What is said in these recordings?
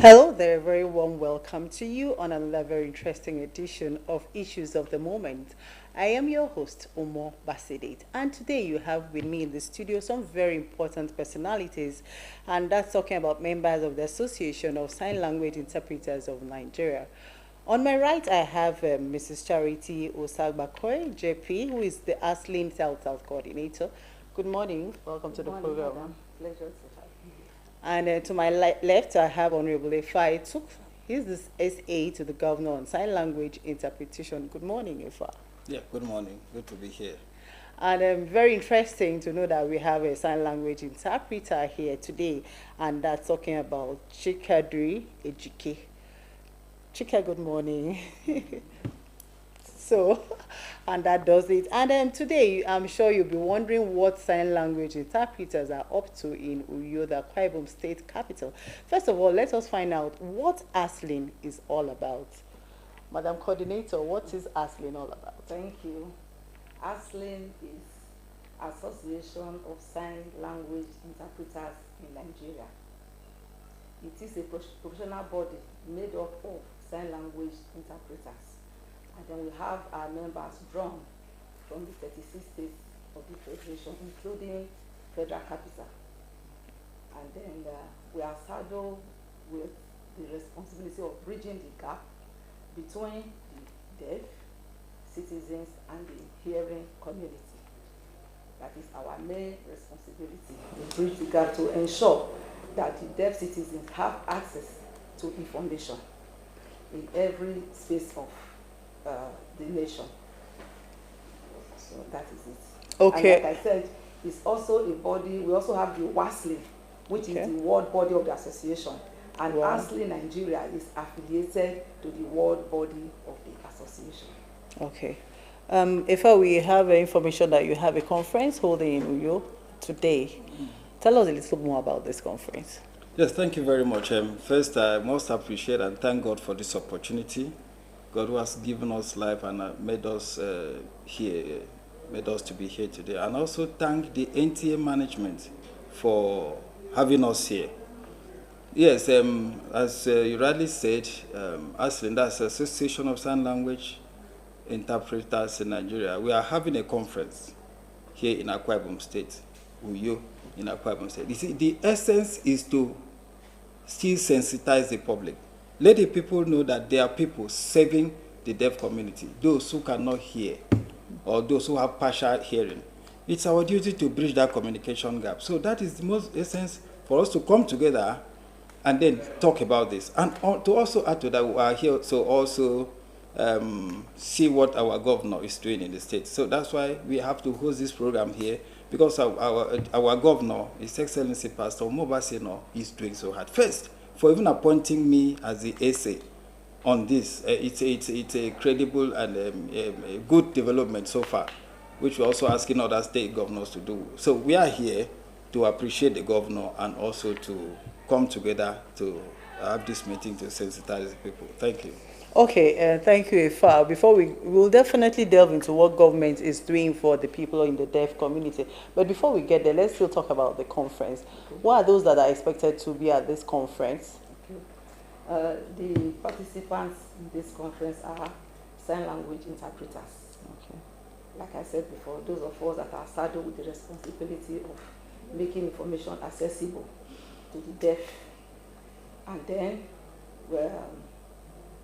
Hello there, very warm welcome to you on another very interesting edition of Issues of the Moment. I am your host, Omo Basidet, and today you have with me in the studio some very important personalities, and that's talking about members of the Association of Sign Language Interpreters of Nigeria. On my right, I have Mrs. Charity Osagbakoy, JP, who is the ASLIN South Coordinator. Good morning, welcome to the Morning, program. madam. Pleasure to have you. And to my left, I have Honorable Efai Tuk. He's the SA to the Governor on Sign Language Interpretation. Good morning, Efa. Yeah, good morning. Good to be here. And very interesting to know that we have a sign language interpreter here today, and that's talking about Chikadri Ejike. Chika, good morning. So, and that does it. And then today, I'm sure you'll be wondering what sign language interpreters are up to in Uyo, the Akwa Ibom state capital. First of all, let us find out what ASLIN is all about. Madam Coordinator, what is ASLIN all about? Thank you. ASLIN is Association of Sign Language Interpreters in Nigeria. It is a professional body made up of sign language interpreters. And then we have our members drawn from the 36 states of the Federation, including Federal Capital. And then we are saddled with the responsibility of bridging the gap between the deaf citizens and the hearing community. That is our main responsibility, to bridge the gap to ensure that the deaf citizens have access to information in every space of the nation. So that is it. Okay. And like I said, it's also a body. We also have the WASLI, which is the world body of the association. And ASLI Nigeria is affiliated to the world body of the association. Okay. If we have information that you have a conference holding in Uyo today, tell us a little more about this conference. Yes, thank you very much. First, I most appreciate and thank God for this opportunity. God who has given us life and made us here, made us to be here today. And also thank the NTA management for having us here. Yes, as you rightly said, ASLIN, that's Association of Sign Language Interpreters in Nigeria. We are having a conference here in Akwa Ibom State, Uyo, in Akwa Ibom State. You see, the essence is to still sensitize the public. Let the people know that there are people serving the deaf community, those who cannot hear or those who have partial hearing. It's our duty to bridge that communication gap. So that is the most essence for us to come together and then talk about this. And to also add to that, we are here to also see what our governor is doing in the state. So that's why we have to host this program here, because our governor, His Excellency Pastor Mobasino, is doing so hard. First, for even appointing me as the SA on this, it's a credible and a good development so far, which we're also asking other state governors to do. So we are here to appreciate the governor and also to come together to have this meeting to sensitize the people. Thank you. Okay, thank you, Efa. Before we will definitely delve into what government is doing for the people in the deaf community. But before we get there, let's still talk about the conference. What are those that are expected to be at this conference? Okay. The participants in this conference are sign language interpreters. Okay. Like I said before, those of us that are saddled with the responsibility of making information accessible to the deaf. And then,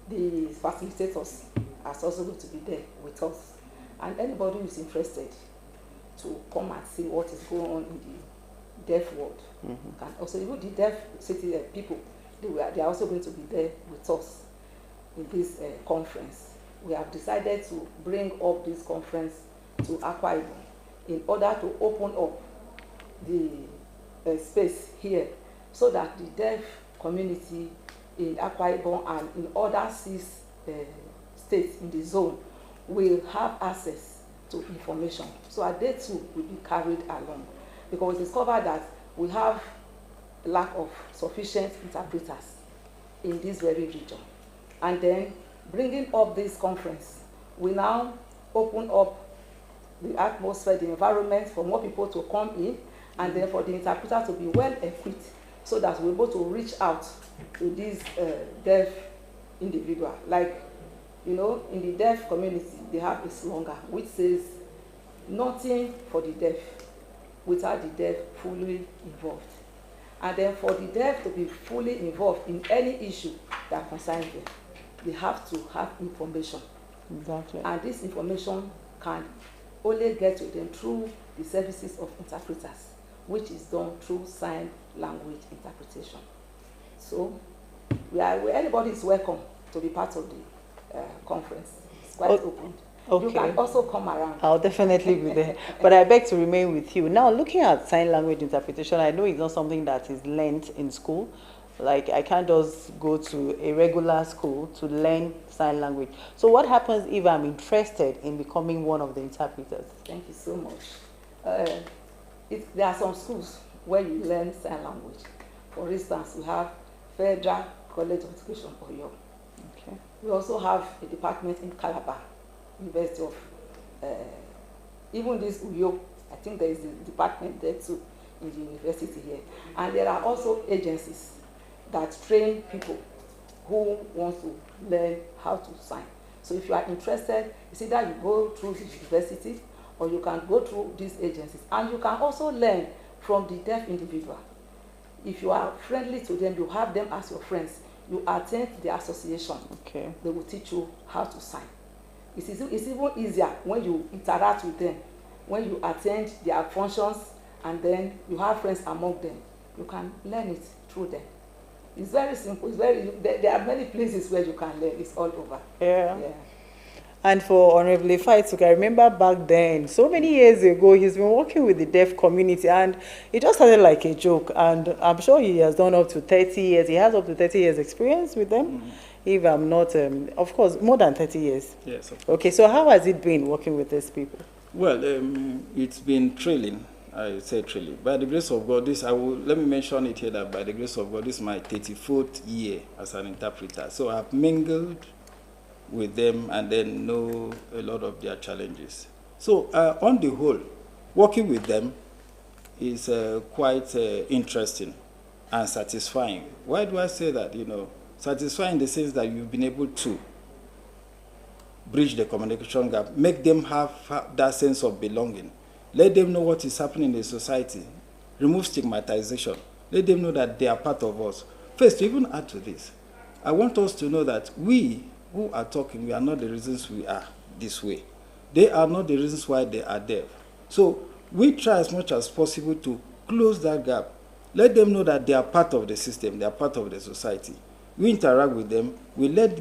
the facilitators are also going to be there with us. And anybody who is interested to come and see what is going on in the deaf world can also, even the deaf city people, they are also going to be there with us in this conference. We have decided to bring up this conference to Akwa Ibom in order to open up the space here so that the deaf community in Akwa Ibom and in other 6 states in the zone will have access to information. So they too will be carried along, because we discovered that we have lack of sufficient interpreters in this very region. And then bringing up this conference, we now open up the atmosphere, the environment for more people to come in, and then for the interpreter to be well equipped so that we're able to reach out to these deaf individual. Like, you know, in the deaf community, they have a slogan which says, nothing for the deaf without the deaf fully involved. And then for the deaf to be fully involved in any issue that concerns them, they have to have information. Exactly. And this information can only get to them through the services of interpreters, which is done through sign language interpretation. So anybody is welcome to be part of the conference. It's quite open. Okay. You can also come around. I'll definitely be there. But I beg to remain with you. Now, looking at sign language interpretation, I know it's not something that is learned in school. Like, I can't just go to a regular school to learn sign language. So what happens if I'm interested in becoming one of the interpreters? Thank you so much. There are some schools where you learn sign language. For instance, we have Federal College of Education, Oyo. Okay. We also have a department in Calabar, University of, even this Uyo, I think there is a department there too in the university here. And there are also agencies that train people who want to learn how to sign. So if you are interested, it's either you go through the university or you can go through these agencies. And you can also learn from the deaf individual. If you are friendly to them, you have them as your friends, you attend the association, Okay. they will teach you how to sign. It's even easier when you interact with them, when you attend their functions, and then you have friends among them. You can learn it through them. It's very simple. There are many places where you can learn. It's all over. Yeah. Yeah. And for Honorable Ifeatuka, I remember back then, so many years ago, he's been working with the deaf community, and it just started like a joke. And I'm sure he has done up to 30 years. He has up to 30 years experience with them. Mm-hmm. If I'm not, of course, more than 30 years. Yes. Of course. Okay, so how has it been working with these people? Well, it's been thrilling. I say thrilling. By the grace of God, let me mention it here that by the grace of God, this is my 34th year as an interpreter. So I've mingled with them and then know a lot of their challenges. So on the whole, working with them is quite interesting and satisfying. Why do I say that? Satisfying in the sense that you've been able to bridge the communication gap, make them have that sense of belonging, let them know what is happening in the society, remove stigmatization, let them know that they are part of us. First, to even add to this, I want us to know that we who are talking, we are not the reasons we are this way. They are not the reasons why they are deaf. So we try as much as possible to close that gap. Let them know that they are part of the system, they are part of the society. We interact with them,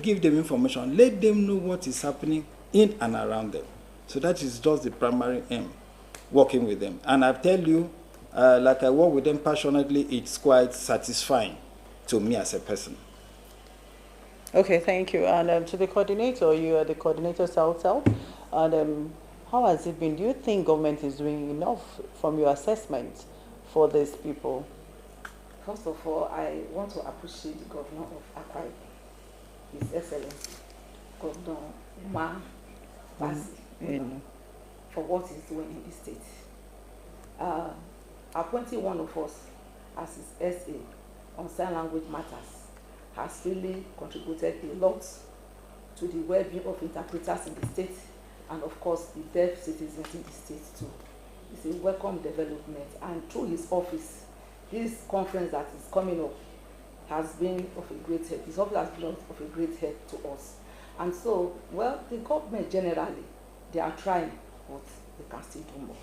give them information, let them know what is happening in and around them. So that is just the primary aim, working with them. And I tell you, like I work with them passionately, it's quite satisfying to me as a person. Okay, thank you. And to the coordinator, you are the coordinator South. And how has it been? Do you think government is doing enough from your assessment for these people? First of all, I want to appreciate the governor of Akwa Ibom, His Excellency, Governor Umar Bassey, for what he's doing in the state. Appointing one of us as his SA on sign language matters has really contributed a lot to the well-being of interpreters in the state and, of course, the deaf citizens in the state too. It's a welcome development, and through his office, this conference that is coming up has been of a great help. His office has been of a great help to us. And so, well, the government generally, they are trying, but they can still do more.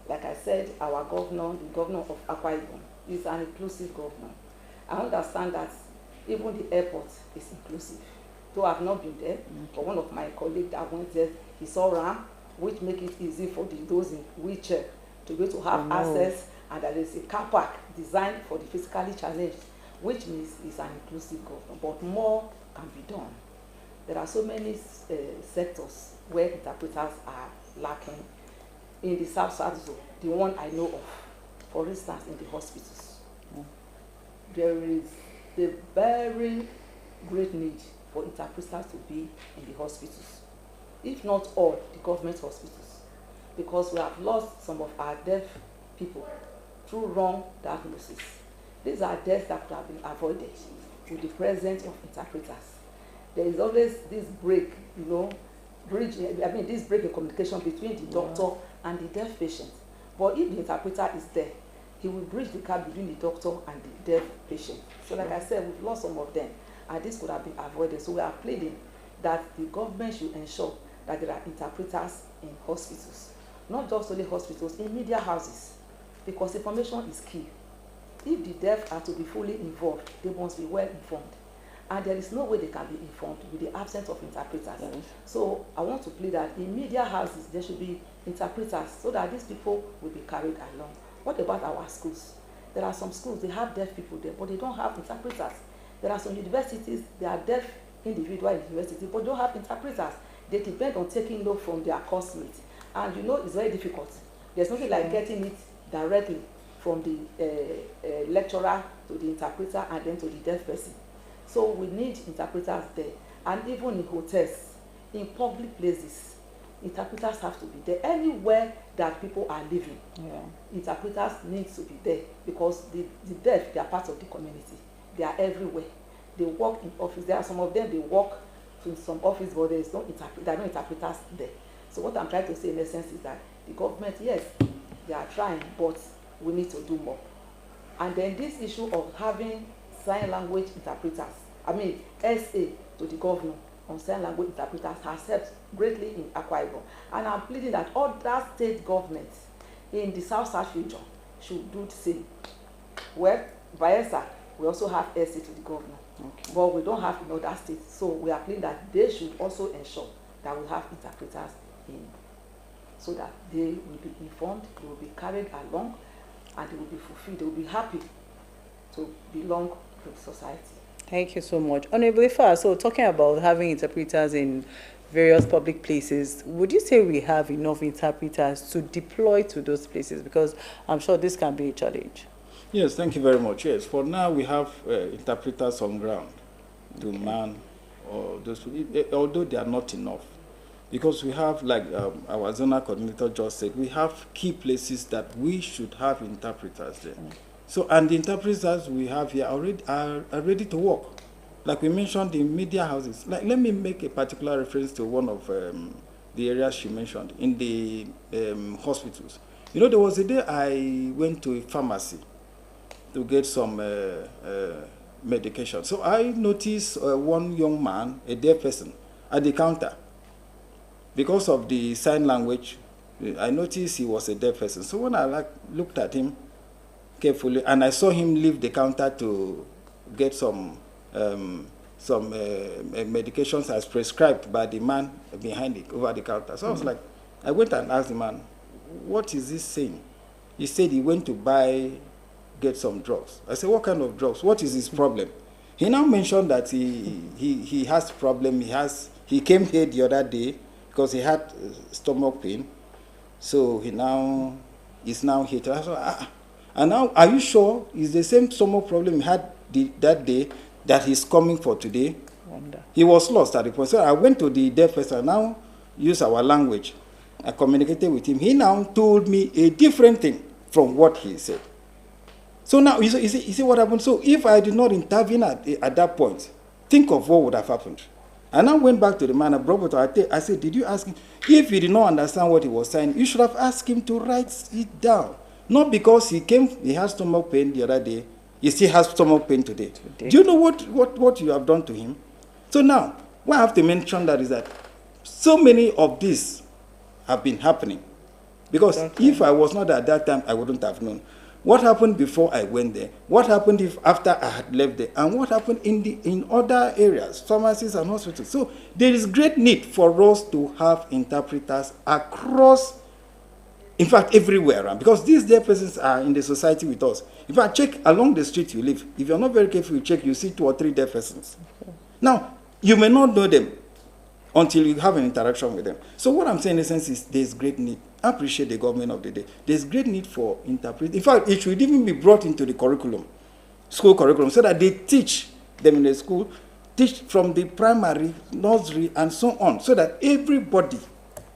Like I said, our governor, the governor of Akwa Ibom, is an inclusive governor. I understand that even the airport is inclusive. Though I've not been there, but one of my colleagues that went there, he saw ramp, which make it easy for those in wheelchair to be able to have access, and there is a car park designed for the physically challenged, which means it's an inclusive government, but more can be done. There are so many sectors where interpreters are lacking. In the South-South zone, the one I know of, for instance, in the hospitals, there is a very great need for interpreters to be in the hospitals, if not all the government hospitals, because we have lost some of our deaf people through wrong diagnosis. These are deaths that could have been avoided with the presence of interpreters. There is always this break, this break in communication between the doctor and the deaf patient. But if the interpreter is there, he will bridge the gap between the doctor and the deaf patient. So like I said, we've lost some of them, and this could have been avoided. So we are pleading that the government should ensure that there are interpreters in hospitals, not just only hospitals, in media houses, because information is key. If the deaf are to be fully involved, they must be well informed. And there is no way they can be informed with the absence of interpreters. Yes. So I want to plead that in media houses, there should be interpreters so that these people will be carried along. What about our schools? There are some schools, they have deaf people there, but they don't have interpreters. There are some universities, they are deaf individual universities, but don't have interpreters. They depend on taking note from their course mates. And it's very difficult. There's nothing like getting it directly from the lecturer to the interpreter and then to the deaf person. So we need interpreters there. And even in hotels, in public places, interpreters have to be there. Anywhere that people are living, interpreters need to be there, because the deaf, they are part of the community. They are everywhere. They work in office. There are some of them, they work in some office, but there are no interpreters there. So what I'm trying to say in essence is that the government, yes, they are trying, but we need to do more. And then this issue of having sign language interpreters, SA to the governor on sign language interpreters has helped greatly in Akwa Ibom. And I'm pleading that other state governments in the South region should do the same. Well, Bayelsa, we also have SA to the governor, but we don't have in other states. So we are pleading that they should also ensure that we have interpreters in, so that they will be informed, they will be carried along, and they will be fulfilled, they will be happy to belong to society. Thank you so much. Honorable Ifa, so talking about having interpreters in various public places, would you say we have enough interpreters to deploy to those places? Because I'm sure this can be a challenge. Yes, thank you very much. Yes, for now we have interpreters on ground to man or those, although they are not enough. Because we have, like our zonal coordinator just said, we have key places that we should have interpreters there. So, and the interpreters we have here are ready to work. Like we mentioned, the media houses. Like, let me make a particular reference to one of the areas she mentioned, in the hospitals. There was a day I went to a pharmacy to get some medication. So I noticed one young man, a deaf person, at the counter. Because of the sign language, I noticed he was a deaf person. So when I looked at him carefully, and I saw him leave the counter to get some medications as prescribed by the man behind it, over the counter. So I was like, I went and asked the man, what is this saying? He said he went to get some drugs. I said, what kind of drugs? What is his problem? He now mentioned that he has problem. He came here the other day because he had stomach pain. So he's now here. So, and now, are you sure it's the same stomach problem he had that day that he's coming for today? Wonder. He was lost at the point. So I went to the deaf person, now use our language. I communicated with him. He now told me a different thing from what he said. So now, you see what happened? So if I did not intervene at that point, think of what would have happened. And I went back to the man, I brought it. I said, did you ask him? If he did not understand what he was saying, you should have asked him to write it down. Not because he has stomach pain the other day, he still has stomach pain today. Do you know what you have done to him? So now, what I have to mention that is that so many of these have been happening. Because if I was not at that time, I wouldn't have known. What happened before I went there? What happened after I had left there? And what happened in other areas, pharmacies and hospitals? So there is great need for us to have interpreters across, in fact, everywhere around. Because these deaf persons are in the society with us. In fact, check along the street you live. If you're not very careful, you check, you see 2 or 3 deaf persons. Okay. Now, you may not know them until you have an interaction with them. So what I'm saying in a sense is there's great need. I appreciate the government of the day. There's great need for interpreters. In fact, it should even be brought into the curriculum, school curriculum, so that they teach them in the school, teach from the primary, nursery, and so on, so that everybody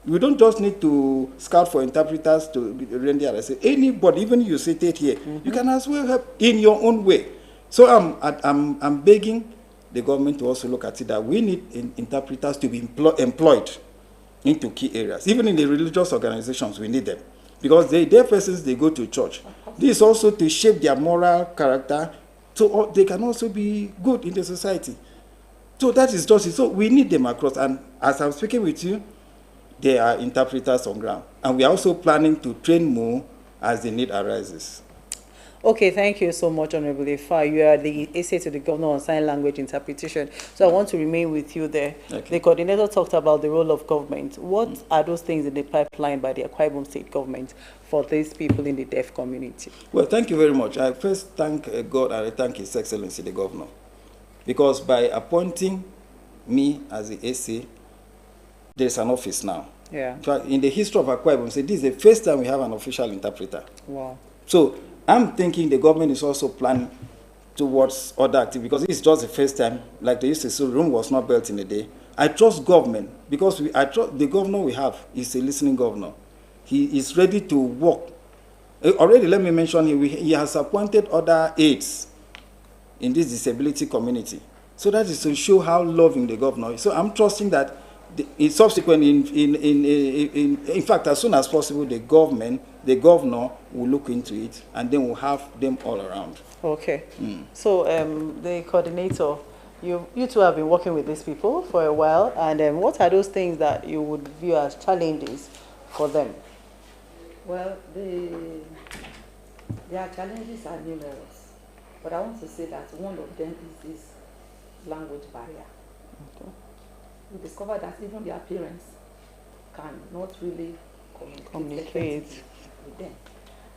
We don't just need to scout for interpreters to render arrest. Anybody, even you seated here, you can as well help in your own way. So I'm begging the government to also look at it that we need interpreters to be employed into key areas. Even in the religious organizations, we need them. Because they're persons, they go to church. This is also to shape their moral character so they can also be good in the society. So that is justice. So we need them across. And as I'm speaking with you, there are interpreters on ground. And we are also planning to train more as the need arises. Okay, thank you so much, Honorable Ifa. You are the essay to the Governor on Sign Language Interpretation. So I want to remain with you there. Okay. The coordinator talked about the role of government. What are those things in the pipeline by the Akwa Ibom State government for these people in the deaf community? Well, thank you very much. I first thank God and I thank His Excellency, the Governor. Because by appointing me as the essay, there's an office now. Yeah. In fact, in the history of Akwa Ibom State, this is the first time we have an official interpreter. Wow. So I'm thinking the government is also planning towards other activities because it's just the first time, like they used to say, Rome was not built in a day. I trust government because I trust the governor we have is a listening governor. He is ready to work. Already, let me mention he has appointed other aides in this disability community. So that is to show how loving the governor is. So I'm trusting that subsequently, in fact, as soon as possible, the governor will look into it, and then we'll have them all around. Okay. So the coordinator, you two have been working with these people for a while, and what are those things that you would view as challenges for them? Well, their challenges are numerous, but I want to say that one of them is this language barrier. Okay. We discovered that even their parents cannot really communicate with them.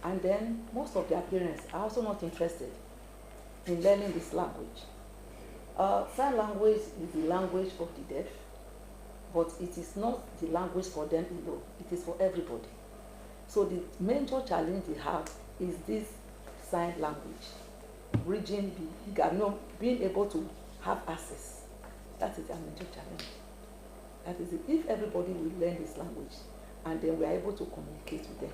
And then most of their parents are also not interested in learning this language. Sign language is the language of the deaf, but it is not the language for them alone. It is for everybody. So the major challenge they have is this sign language, being able to have access. That is their major challenge. That is, if everybody will learn this language and then we are able to communicate with them,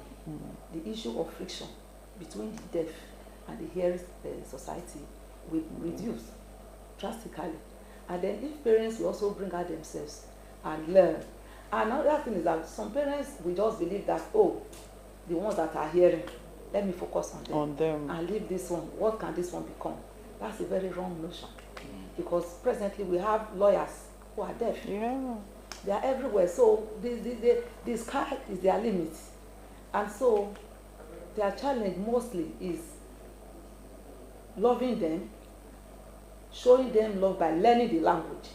the issue of friction between the deaf and the hearing society will reduce drastically. And then if parents will also bring out themselves and learn. Another thing is that some parents will just believe that, oh, the ones that are hearing, let me focus on them. And leave this one. What can this one become? That's a very wrong notion. Because presently we have lawyers who are deaf. Yeah. They are everywhere. So the sky is their limit. And so their challenge mostly is loving them, showing them love by learning the language.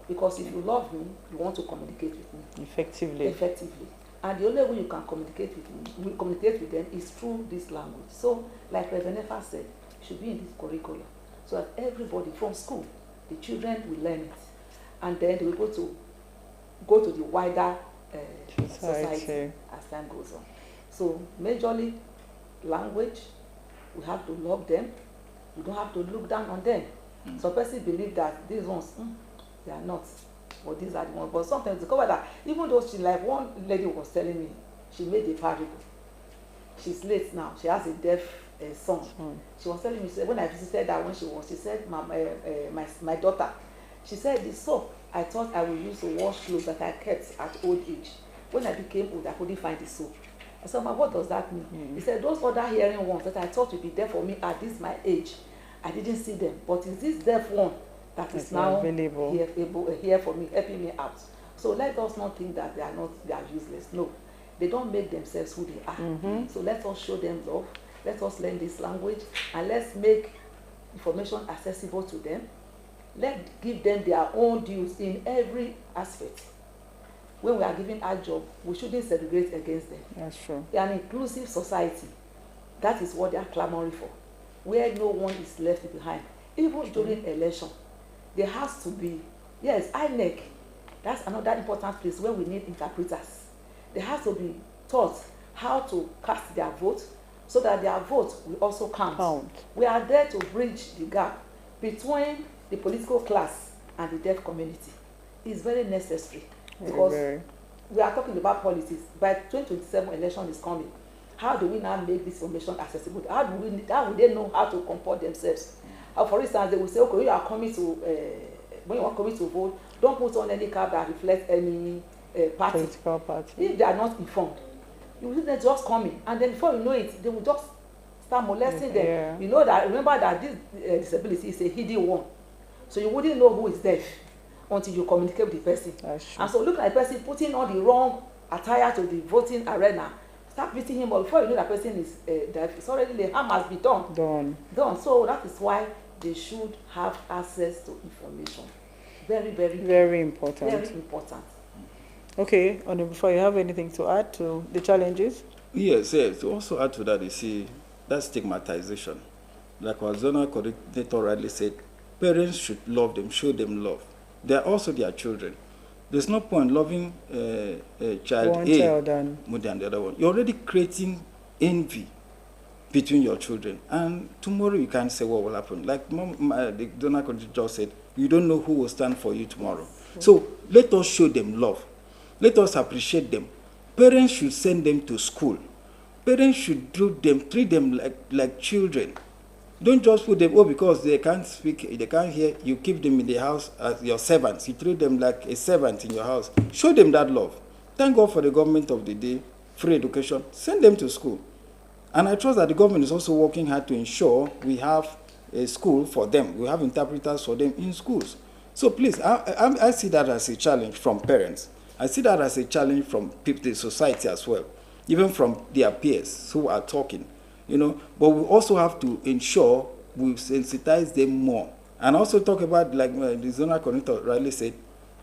Because if you love me, you want to communicate with me. Effectively. And the only way you can communicate with them is through this language. So, like Reverend Efa said, it should be in this curriculum. So that everybody from school, the children will learn it. And then they will go to the wider society as time goes on. So, majorly, language, we have to love them. We don't have to look down on them. Some people believe that these ones, they are not, but these are the ones. But sometimes discover that even though like one lady was telling me, she made a parable. She's late now. She has a deaf son. She was telling me, she said, when I visited her she said, my daughter, she said, the soap I thought I would use to wash clothes that I kept at old age. When I became old, I couldn't find the soap. I said, Ma, what does that mean? He said, those other hearing ones that I thought would be there for me at this my age, I didn't see them. But is this deaf one that is now available here for me, helping me out? So let us not think that they are useless. No, they don't make themselves who they are. So let us show them love. Let us learn this language and let's make information accessible to them. Let's give them their own dues in every aspect. When we are giving our job, we shouldn't segregate against them. That's true. An inclusive society, that is what they are clamoring for, where no one is left behind. Even during election, there has to be, yes, INEC, that's another important place where we need interpreters. They have to be taught how to cast their vote so that their vote will also count. We are there to bridge the gap between the political class and the deaf community. It's very necessary because we are talking about politics. By 2027 election is coming. How do we now make this information accessible? How will they know how to comport themselves? For instance, they will say, okay, you are coming to when you are coming to vote, don't put on any card that reflects any party. Political party. If they are not informed, you will see them just coming, and then before you know it, they will just start molesting them. Yeah. You know that. Remember that this disability is a hidden one, so you wouldn't know who is deaf until you communicate with the person. That's true. And so look at the person putting on the wrong attire to the voting arena. Start beating him up before you know that person is deaf. It's already the harm has been done. So that is why they should have access to information. Very important. Very important. Okay, Onu, before you have anything to add to the challenges? Yes. To also add to that, you see, that stigmatization. Like our zonal coordinator rightly said, parents should love them, show them love. They are also their children. There's no point loving a child One A child and more than the other one. You're already creating envy between your children. And tomorrow you can't say what will happen. Like the donor coordinator just said, you don't know who will stand for you tomorrow. So let us show them love. Let us appreciate them. Parents should send them to school. Parents should treat them like children. Don't just put them, because they can't speak, they can't hear, you keep them in the house as your servants. You treat them like a servant in your house. Show them that love. Thank God for the government of the day, free education. Send them to school. And I trust that the government is also working hard to ensure we have a school for them. We have interpreters for them in schools. So please, I see that as a challenge from parents. I see that as a challenge from people, the society as well, even from their peers who are talking. But we also have to ensure we sensitize them more. And also talk about, like the zonal coordinator rightly said,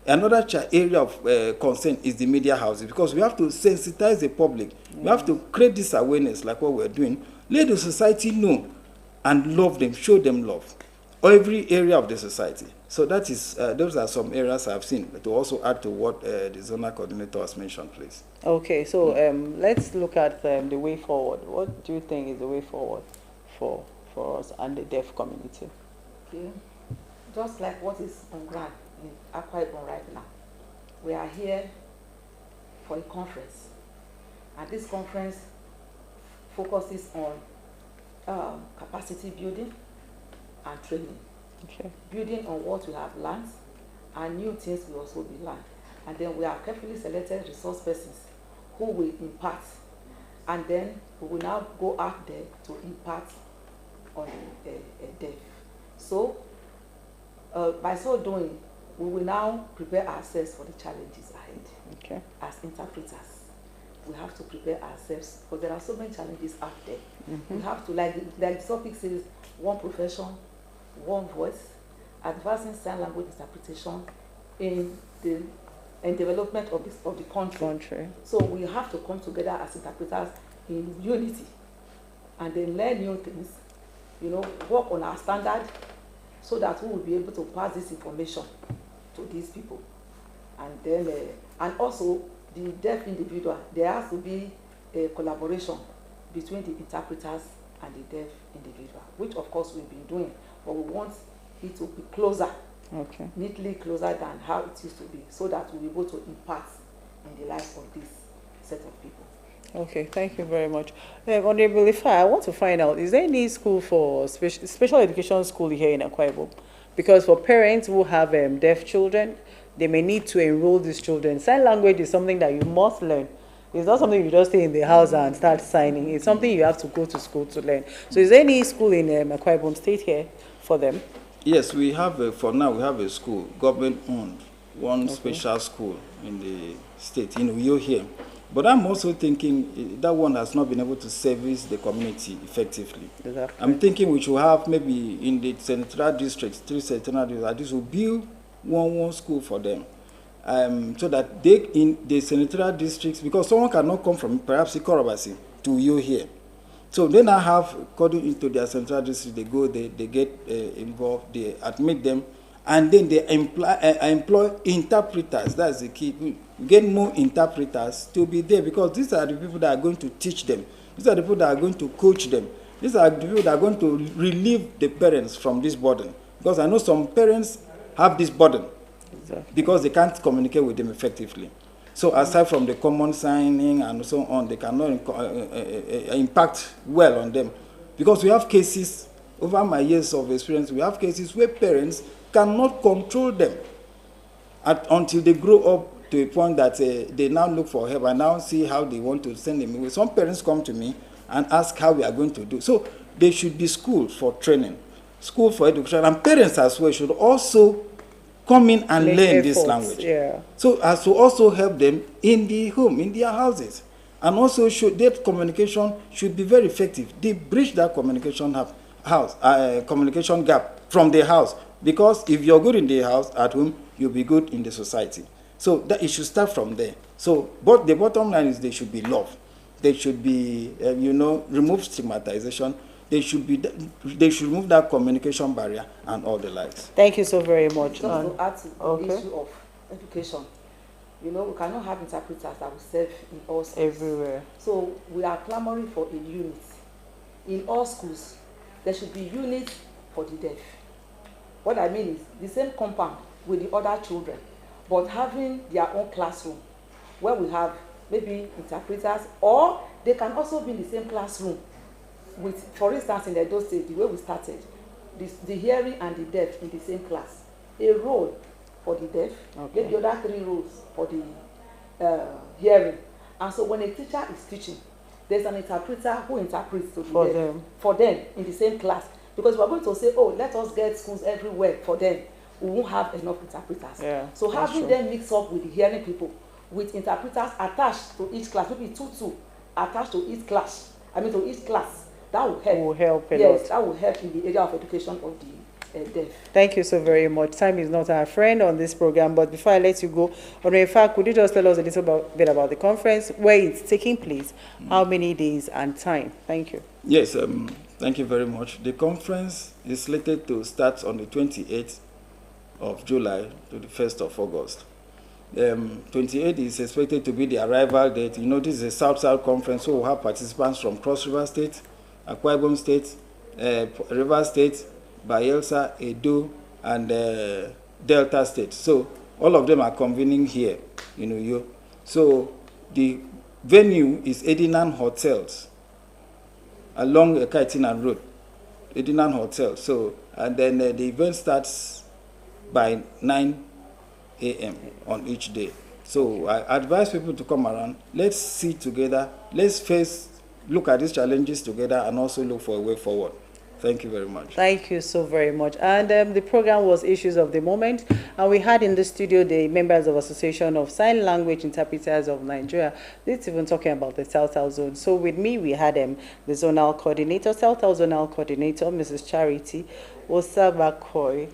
another area of concern is the media houses, because we have to sensitize the public. We have to create this awareness like what we're doing. Let the society know and love them, show them love. Every area of the society. So that is, those are some areas I've seen. To also add to what the zonal coordinator has mentioned, please. Okay, so let's look at the way forward. What do you think is the way forward for us and the deaf community? Okay. Just like what is on ground in Akwa Ibom right now, we are here for a conference, and this conference focuses on capacity building and training. Okay. Building on what we have learned, and new things will also be learned. And then we have carefully selected resource persons who will impart, and then we will now go out there to impart on a deaf. So by so doing, we will now prepare ourselves for the challenges ahead. Okay. As interpreters, we have to prepare ourselves, because there are so many challenges out there. We have to, like the topic says, one profession, one voice, advancing sign language interpretation in the development of the country. So we have to come together as interpreters in unity, and then learn new things, work on our standard, so that we will be able to pass this information to these people. And then, and also the deaf individual, there has to be a collaboration between the interpreters and the deaf individual, which of course we've been doing, but we want it to be closer, neatly closer than how it used to be, so that we'll be able to impart in the life of this set of people. Okay, thank you very much. Honorable Ifa, I want to find out, is there any school for special education school here in Akwa Ibom? Because for parents who have deaf children, they may need to enroll these children. Sign language is something that you must learn. It's not something you just stay in the house and start signing. It's something you have to go to school to learn. So is there any school in Akwa Ibom State here for them? Yes, we have, for now, we have a school, government-owned, one special school in the state, in Uyo here. But I'm also thinking that one has not been able to service the community effectively. Exactly. I'm thinking we should have maybe in the central districts, 3 central districts, at least we'll build one school for them. So that they, in the central districts, because someone cannot come from perhaps Ikorobasi to Uyo here. So they now have, according into their central district, they go, they get involved, they admit them, and then they employ interpreters. That's the key. We get more interpreters to be there, because these are the people that are going to teach them. These are the people that are going to coach them. These are the people that are going to relieve the parents from this burden. Because I know some parents have this burden because they can't communicate with them effectively. So aside from the common signing and so on, they cannot impact well on them. Because we have cases, over my years of experience, we have cases where parents cannot control them until they grow up to a point that they now look for help and now see how they want to send them away. Some parents come to me and ask how we are going to do. So they should be schooled for training, school for education, and parents as well should also come in and learn this language. Yeah. So as to also help them in the home, in their houses. And also that communication should be very effective. They bridge that communication communication gap from the house. Because if you're good in the house, at home, you'll be good in the society. So that it should start from there. So but the bottom line is they should be loved. They should be, remove stigmatization. They should remove that communication barrier and all the likes. Thank you so very much. Just to add to the issue of education, we cannot have interpreters that will serve in all schools. Everywhere. So we are clamoring for a unit. In all schools, there should be units for the deaf. What I mean is the same compound with the other children, but having their own classroom where we have maybe interpreters, or they can also be in the same classroom with, for instance, in Edo State, the way we started, the hearing and the deaf in the same class. A role for the deaf, maybe the other 3 roles for the hearing. And so when a teacher is teaching, there's an interpreter who interprets to the deaf for them in the same class. Because we're going to say, oh, let us get schools everywhere for them. We won't have enough interpreters. Yeah, so having them mix up with the hearing people, with interpreters attached to each class, maybe 2 attached to each class. To each class. That will help. Will help a lot. Yes, that will help in the area of education of the deaf. Thank you so very much. Time is not our friend on this program, but before I let you go, Honorable, could you just tell us a little bit about the conference, where it's taking place, how many days and time? Thank you. Yes, thank you very much. The conference is slated to start on the 28th of July to the 1st of August. 28 is expected to be the arrival date. This is a South-South conference, so we'll have participants from Cross River State, Akwa Ibom State, River State, Bayelsa, Edo, and Delta State. So all of them are convening here in Uyo. So the venue is Edinan Hotels along Kaitinan Road, Edinan Hotel. So, and then the event starts by 9 a.m. on each day. So I advise people to come around. Let's sit together. Let's look at these challenges together and also look for a way forward. Thank you very much. Thank you so very much. And the program was Issues of the Moment. And we had in the studio the members of Association of Sign Language Interpreters of Nigeria. This is even talking about the South-South Zone. So with me, we had the Zonal Coordinator, South-South Zonal Coordinator, Mrs. Charity Osabakoy.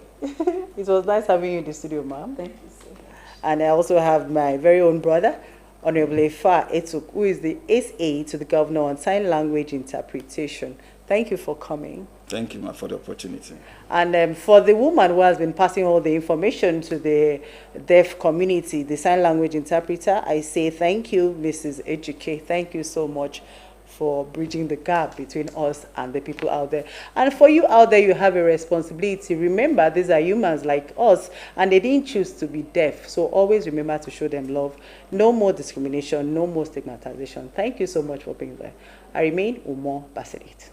It was nice having you in the studio, ma'am. Thank you so much. And I also have my very own brother, Honorable Efa Etuk, who is the SA to the Governor on Sign Language Interpretation. Thank you for coming. Thank you, ma, for the opportunity. And for the woman who has been passing all the information to the deaf community, the sign language interpreter, I say thank you, Mrs. Ejike. Thank you so much for bridging the gap between us and the people out there. And for you out there, you have a responsibility. Remember, these are humans like us, and they didn't choose to be deaf. So always remember to show them love. No more discrimination, no more stigmatization. Thank you so much for being there. I remain Umo Basirit.